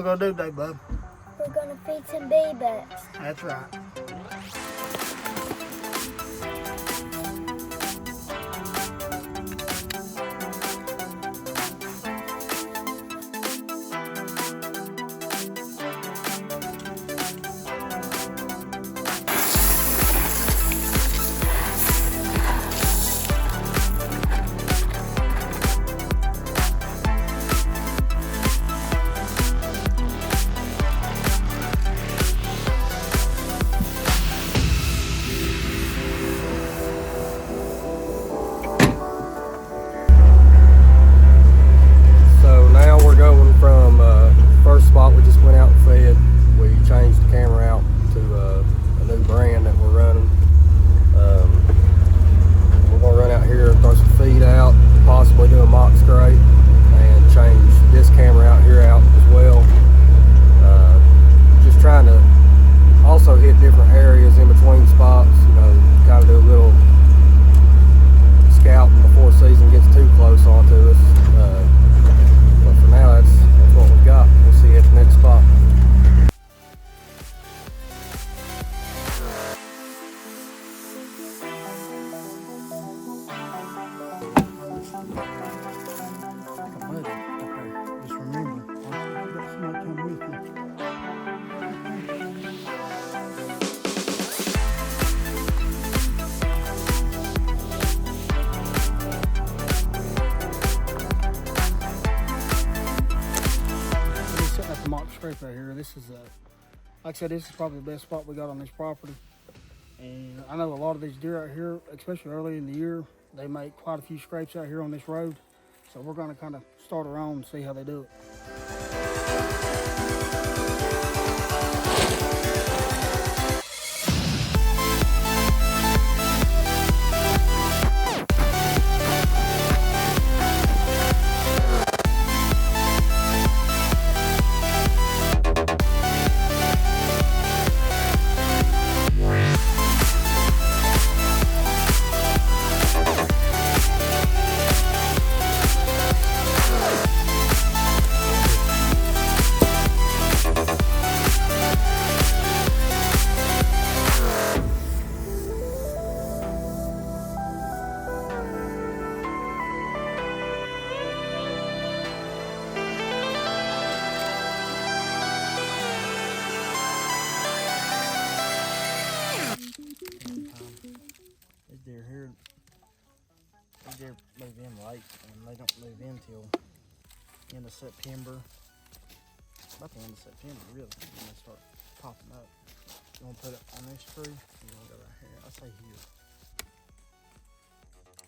gonna go do today, bub? We're gonna feed some babies. That's right. So now we're going from first spot we just went out and fed. We changed the camera out to a new brand that we're running. We're gonna run out here and throw some feed out, possibly do a mock scrape, and change this camera out here out as well. Just trying to also hit different areas in between spots, you know, kind of do a little scouting before season gets too close onto us. But for now, that's what we've got. We'll see you at the next spot. Just remember, somebody come with you. Setting up the mock scrape right here. This is like I said, this is probably the best spot we got on this property. And I know a lot of these deer out here, especially early in the year, they make quite a few scrapes out here on this road. So we're gonna kind of start our own and see how they do it. These deer here, these deer move in late, and they don't move in till end of September. About the end of September, really, when they start popping up. You want to put it on this tree, and you want to go right here. I say here.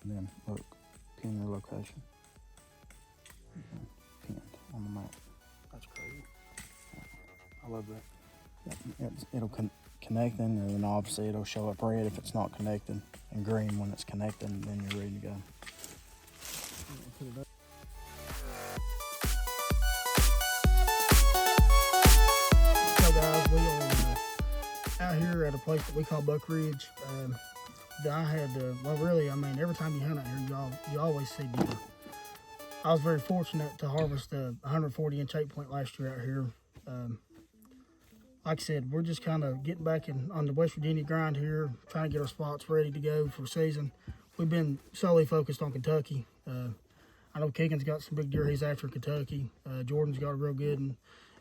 And then look, pin your location. Pinned on the map. That's crazy. I love that. It'll connect in, and then obviously it'll show up red if it's not connected, and green when it's connected, and then you're ready to go. Put it up. So guys, we are out here at a place that we call Buck Ridge. I had, well really, I mean, every time you hunt out here, you always see deer. I was very fortunate to harvest a 140-inch 8-point last year out here. Like I said, we're just kind of getting back on the West Virginia grind here, trying to get our spots ready to go for season. We've been solely focused on Kentucky. I know Keegan's got some big deer he's after in Kentucky. Jordan's got a real good one.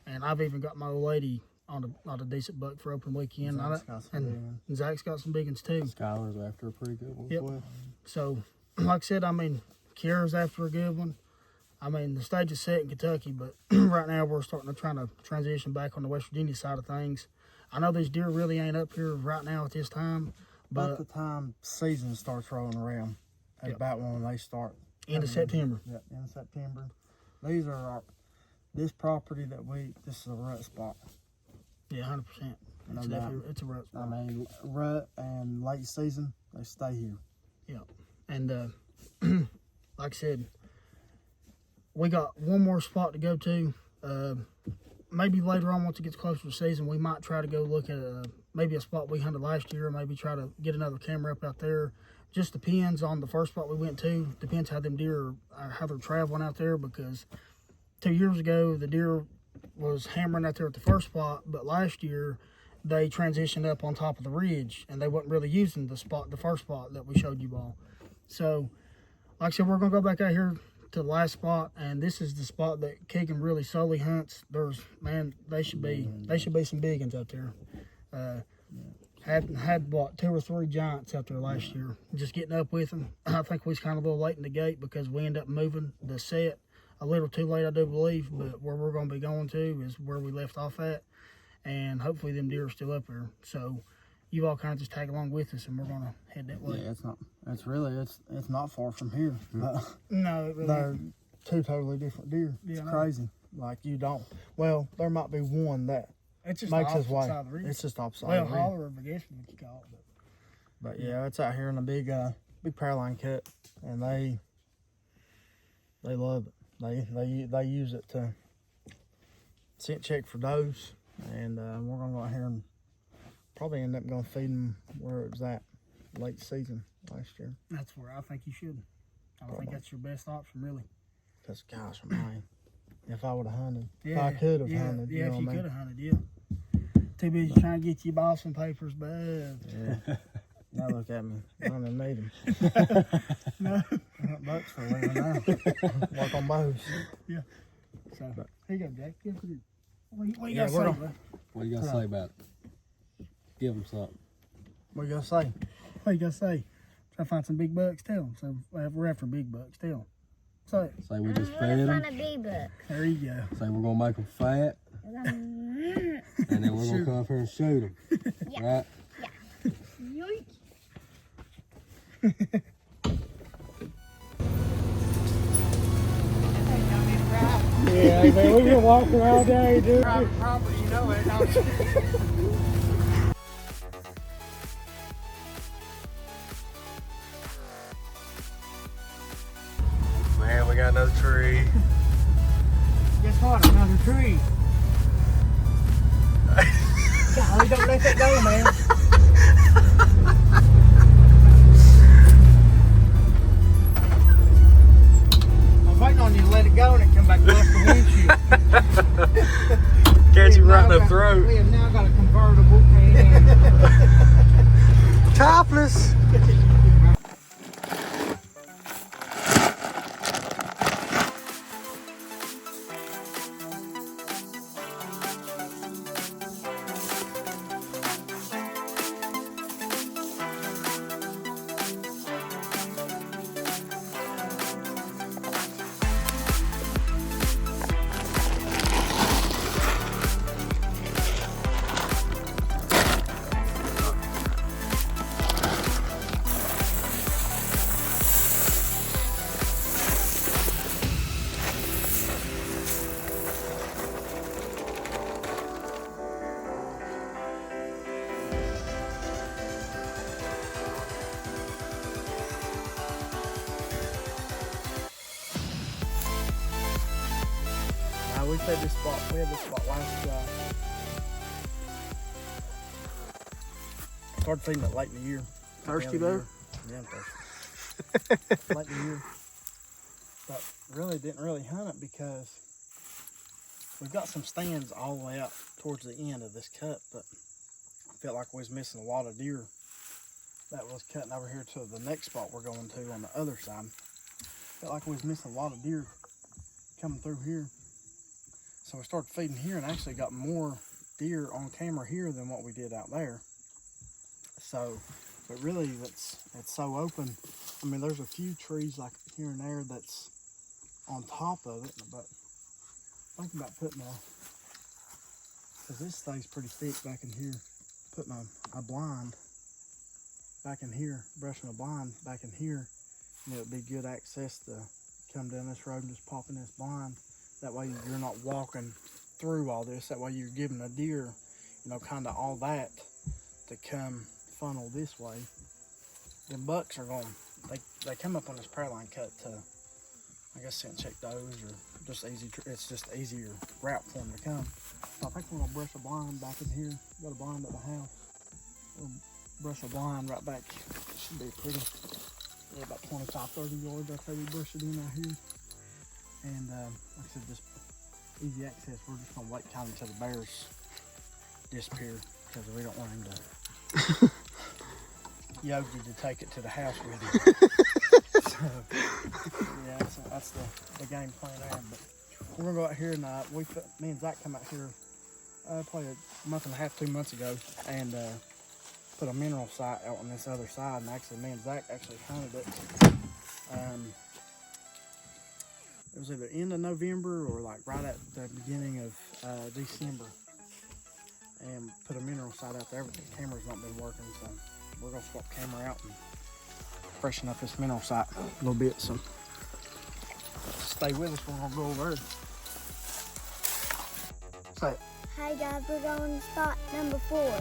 And I've even got my old lady on a decent buck for open weekend. And Zach's got some big ones too. Skylar's after a pretty good one. Yep. So, like I said, I mean, Kiara's after a good one. I mean, the stage is set in Kentucky, but right now we're starting to try to transition back on the West Virginia side of things. I know these deer really ain't up here right now at this time, but About the time season starts rolling around, at about when they start. End of September. Yep, end of September. These are this property this is a rut spot. Yeah, 100%. It's definitely, it's a rut spot. I mean, rut and late season, they stay here. Yeah, and like I said, we got one more spot to go to. Maybe later on, once it gets closer to season, we might try to go look at maybe a spot we hunted last year, maybe try to get another camera up out there. Just depends on the first spot we went to. Depends how them deer, how they're traveling out there, because 2 years ago, the deer was hammering out there at the first spot, but last year they transitioned up on top of the ridge and they wasn't really using the first spot that we showed you all. So, like I said, we're gonna go back out here to the last spot, and this is the spot that Keegan really solely hunts. They should be some big ones out there. Had what, 2 or 3 giants out there last year. Just getting up with them. I think we was kind of a little late in the gate because we ended up moving the set a little too late, I do believe. But where we're going to be going to is where we left off at, and hopefully them deer are still up there. So you all kind of just tag along with us, and we're going to head that way. Yeah, it's not far from here. But No, it really they're 2 totally different deer. Yeah, It's I know. crazy. Like you don't. Well, there might be one that it's just makes the his opposite way. side of the ridge. It's just opposite. Well, of the ridge. holler, I guess what you call it. But yeah, it's out here in a big power line cut, and they love it. They use it to scent check for does, and we're gonna go out here and probably end up going to feed them where it was at late season last year. That's where I think you should. I think that's your best option, really. Cause gosh, man, if I would have hunted, if Yeah, I could have yeah, hunted, yeah, you know if you what I could mean? have hunted, yeah. Too busy trying to get your Boston papers, bud. Yeah. Now look at me. I don't even need them. No. I got bucks for a living now. Work on bows. So, here you go, Jack. Give it to you. What you Yeah, got to we're say, gonna- bud? What you got to say about it? Give them something. What you gonna say? What you got to say? Try to find some big bucks, tell them. So, we're after big bucks, tell them. Say it. Say we just I'm fed gonna them. find a bee book. There you go. Say we're going to make them fat. And then we're going to come up here and shoot them. Right? Yeah, man, we've been walking all day, dude. Property, you know it. Man, we got another tree. Guess what? Another tree. Golly, don't let that go, man. I was waiting on you to let it go and it come back across the windshield. Catch you right in the We throat. have now got a convertible can. Topless. We had this spot last started feeding it late in the year. Thirsty, Yeah, bud? Yeah, I'm thirsty. Late in the year. But really didn't really hunt it because we've got some stands all the way out towards the end of this cut, but I felt like we was missing a lot of deer that was cutting over here to the next spot we're going to on the other side. Felt like we was missing a lot of deer coming through here. So we started feeding here and actually got more deer on camera here than what we did out there. So, but really it's so open. I mean, there's a few trees like here and there that's on top of it, but thinking about putting because this stays pretty thick back in here, putting a blind back in here, brushing a blind back in here, you know, it'd be good access to come down this road and just pop in this blind. That way you're not walking through all this. That way you're giving a deer, you know, kind of all that to come funnel this way. The bucks are going, they come up on this prayer line cut to, I guess, scent check does or just easy. It's just easier route for them to come. So I think we're gonna brush a blind back in here. Got a blind at the house. We'll brush a blind right back. Should be pretty. Yeah, about 25, 30 yards. I'd say we brush it in out here. And like I said, just easy access. We're just gonna wait kind of until the bears disappear because we don't want him to Yogi to take it to the house with him. So, yeah, that's the game plan there. But we're gonna go out here and me and Zach come out here probably a month and a half, 2 months ago, and put a mineral site out on this other side. And actually, me and Zach actually hunted it. It was either end of November or like right at the beginning of December, and put a mineral site out there. But the camera's not been working, so we're gonna swap camera out and freshen up this mineral site a little bit. So stay with us. We're gonna go over there. Say it. Hi guys, we're going to spot number 4.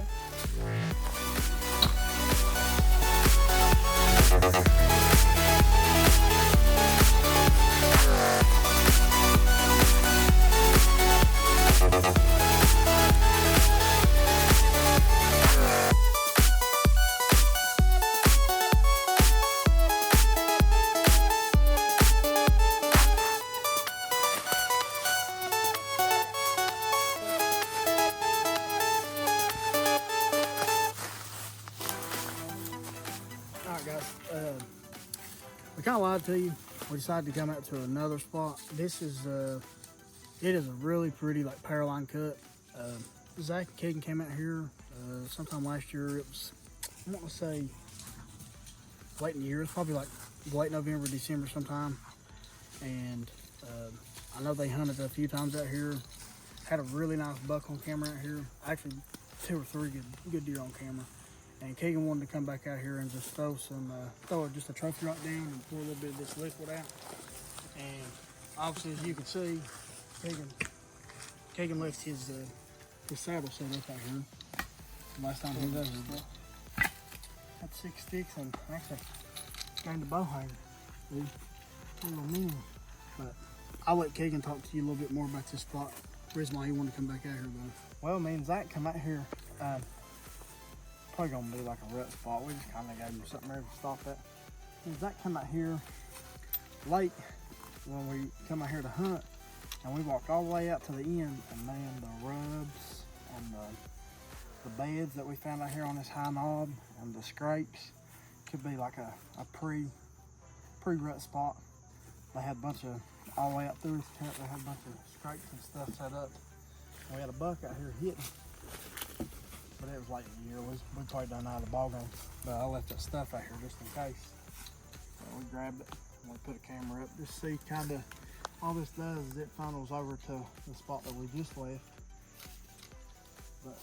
Alright guys, we kind of lied to you. We decided to come out to another spot. This is, it is a really pretty like power line cut. Zach and Keegan came out here sometime last year. It was, I want to say, late in the year. It's probably like late November, December sometime. And I know they hunted a few times out here. Had a really nice buck on camera out here. Actually, 2 or 3 good deer on camera. And Keegan wanted to come back out here and just throw just a trophy rock down and pour a little bit of this liquid out. And obviously, as you can see, Keegan left his saddle set up out here. Last time he was here, but had 6 sticks and actually gained a bow hanger. Little mean. But I'll let Keegan talk to you a little bit more about this spot. Reason why he wanted to come back out here though. Well, me and Zach come out here. Probably gonna be like a rut spot. We just kind of gave him something there to stop at. And Zach come out here late when we come out here to hunt, and we walked all the way out to the end, and man, the rubs and the beds that we found out here on this high knob and the scrapes could be like a pre-rut spot. They had a bunch of, all the way up through this tent, they had a bunch of scrapes and stuff set up. And we had a buck out here hitting. But it was late in the year. We probably done out of the ball game. But I left that stuff out here just in case. So we grabbed it and we put a camera up. Just see kind of, all this does is it funnels over to the spot that we just left. But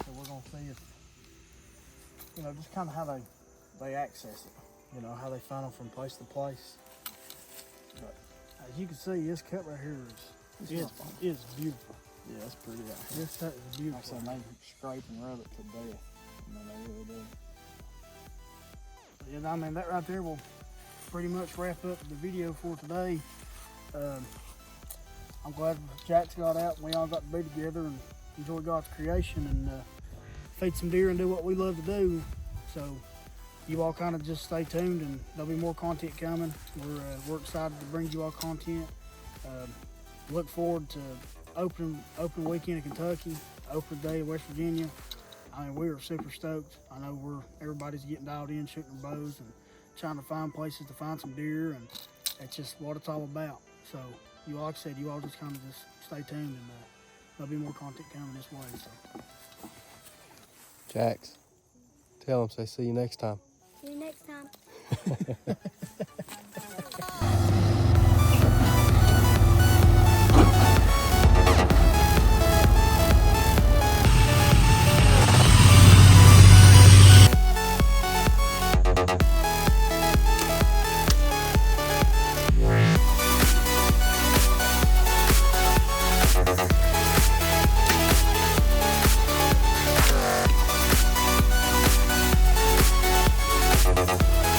so we're gonna see if, just kind of how they access it. How they funnel from place to place. But as you can see, this cut right here is beautiful. Yeah, it's pretty out here. This cut is beautiful. Like I said, they scrape and rub it to death. I mean, they really do. Yeah, I mean, that right there will pretty much wrap up the video for today. I'm glad Jack's got out and we all got to be together and enjoy God's creation and feed some deer and do what we love to do. So you all kind of just stay tuned and there'll be more content coming. We're excited to bring you all content. Look forward to open weekend in Kentucky, open day in West Virginia. I mean, we are super stoked. I know everybody's getting dialed in, shooting their bows and trying to find places to find some deer, and that's just what it's all about. So like I said, you all just kind of just stay tuned, and there'll be more content coming this way. So, Jax, tell them, say see you next time. See you next time.